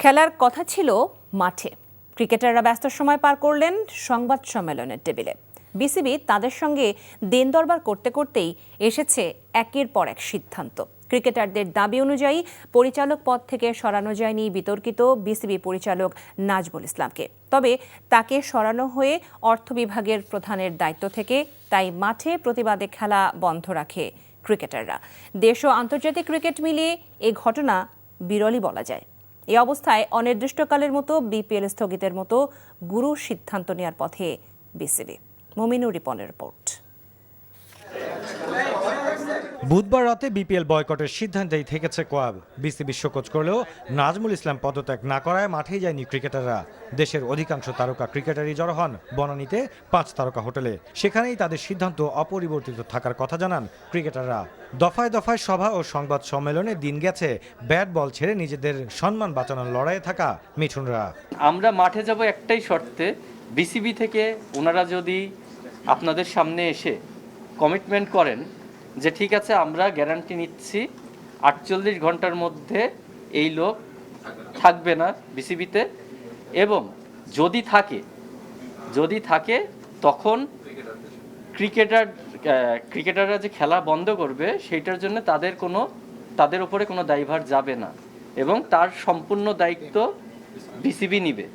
খেলার কথা ছিল মাঠে, ক্রিকেটাররা ব্যস্ত সময় পার করলেন সংবাদ সম্মেলনের টেবিলে। বিসিবি তাদের সঙ্গে দেন দরবার করতে করতেই এসেছে একের পর এক সিদ্ধান্ত। ক্রিকেটারদের দাবি অনুযায়ী পরিচালক পদ থেকে সরানো যায়নি বিতর্কিত বিসিবি পরিচালক নাজমুল ইসলামকে, তবে তাকে সরানো হয়ে অর্থ বিভাগের প্রধানের দায়িত্ব থেকে, তাই মাঠে প্রতিবাদে খেলা বন্ধ রাখে ক্রিকেটাররা। দেশ ও আন্তর্জাতিক ক্রিকেট মিলিয়ে এ ঘটনা বিরলই বলা যায়। এই অবস্থায় অনির্দিষ্টকালের মতো বিপিএল স্থগিতের মতো গুরু সিদ্ধান্ত নেওয়ার পথে বিসিবি। মমিনুর রিপনের রিপোর্ট। বুধবার রাতে বিপিএল বয়কটের সিদ্ধান্তেই থেকেছে কোয়াব। বিসিবি শোকজ করলেও নাজমুল ইসলাম পদত্যাগ না করায় মাঠেই যায়নি ক্রিকেটাররা। দেশের অধিকাংশ তারকা ক্রিকেটারই জড়ো হন বনানীতে 5 তারকা হোটেলে। সেখানেই তাদের সিদ্ধান্ত অপরিবর্তিত থাকার কথা জানান ক্রিকেটাররা। দফায় দফায় সভা ও সংবাদ সম্মেলনে দিন গেছে ব্যাট বল ছেড়ে নিজেদের সম্মান বাঁচানোর লড়াইয়ে থাকা মিঠুনরা। আমরা মাঠে যাব একটাই শর্তে, বিসিবি থেকে ওনারা যদি আপনাদের সামনে এসে কমিটমেন্ট করেন যে ঠিক আছে আমরা গ্যারান্টি নিচ্ছি 48 ঘন্টার মধ্যে এই লোক থাকবে না বিসিবিতে, এবং যদি থাকে তখন ক্রিকেটাররা যে খেলা বন্ধ করবে সেইটার জন্য তাদের উপরে কোনো দায়ভার যাবে না এবং তার সম্পূর্ণ দায়িত্ব বিসিবি নিবে।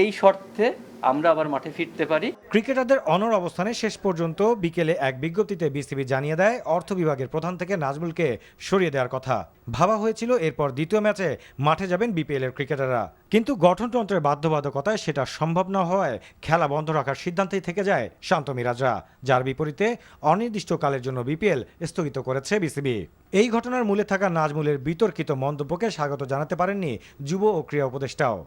এই শর্তে আমরা আবার মাঠে ফিরতে পারি। ক্রিকেটারদের অনড় অবস্থানে শেষ পর্যন্ত বিকেলে এক বিজ্ঞপ্তিতে বিসিবি জানিয়ে দেয় অর্থ বিভাগের প্রধান থেকে নাজমুলকে সরিয়ে দেওয়ার কথা। ভাবা হয়েছিল এরপর দ্বিতীয় ম্যাচে মাঠে যাবেন বিপিএল এর ক্রিকেটাররা, কিন্তু গঠনতন্ত্রের বাধ্যবাধকতায় সেটা সম্ভব না হওয়ায় খেলা বন্ধ রাখার সিদ্ধান্তেই থেকে যায় শান্ত মিরাজরা, যার বিপরীতে অনির্দিষ্টকালের জন্য বিপিএল স্থগিত করেছে বিসিবি। এই ঘটনার মূলে থাকা নাজমুলের বিতর্কিত মন্তব্যকে স্বাগত জানাতে পারেননি যুব ও ক্রীড়া উপদেষ্টাও।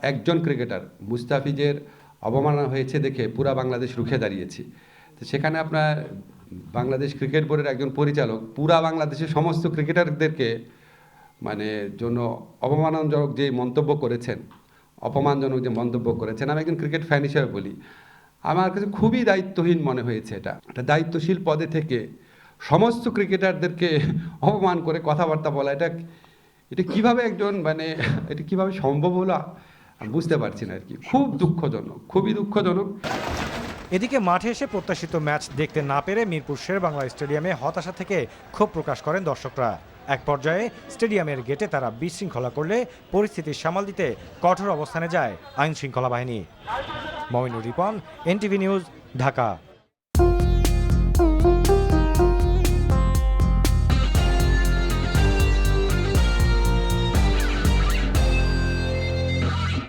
একজন ক্রিকেটার মুস্তাফিজের অবমাননা হয়েছে দেখে পুরা বাংলাদেশ রুখে দাঁড়িয়েছি। তো সেখানে আপনার বাংলাদেশ ক্রিকেট বোর্ডের একজন পরিচালক পুরা বাংলাদেশের সমস্ত ক্রিকেটারদেরকে জন্য অপমানজনক যে মন্তব্য করেছেন, আমি একজন ক্রিকেট ফ্যান হিসেবে বলি, আমার কাছে খুবই দায়িত্বহীন মনে হয়েছে। এটা দায়িত্বশীল পদে থেকে সমস্ত ক্রিকেটারদেরকে অপমান করে কথাবার্তা বলা, এটা কিভাবে এটা কিভাবে সম্ভব হলো বুঝতে পারছি না আর কি। খুবই দুঃখজনক। এদিকে মাঠে এসে প্রত্যাশিত ম্যাচ দেখতে না পেরে মিরপুর শেরেবাংলা স্টেডিয়ামে হতাশা থেকে ক্ষোভ প্রকাশ করেন দর্শকরা। এক পর্যায়ে স্টেডিয়ামের গেটে তারা বিশৃঙ্খলা করলে পরিস্থিতি সামাল দিতে কঠোর অবস্থানে যায় আইন শৃঙ্খলা বাহিনী। Mominur Ripon, NTV news, Dhaka.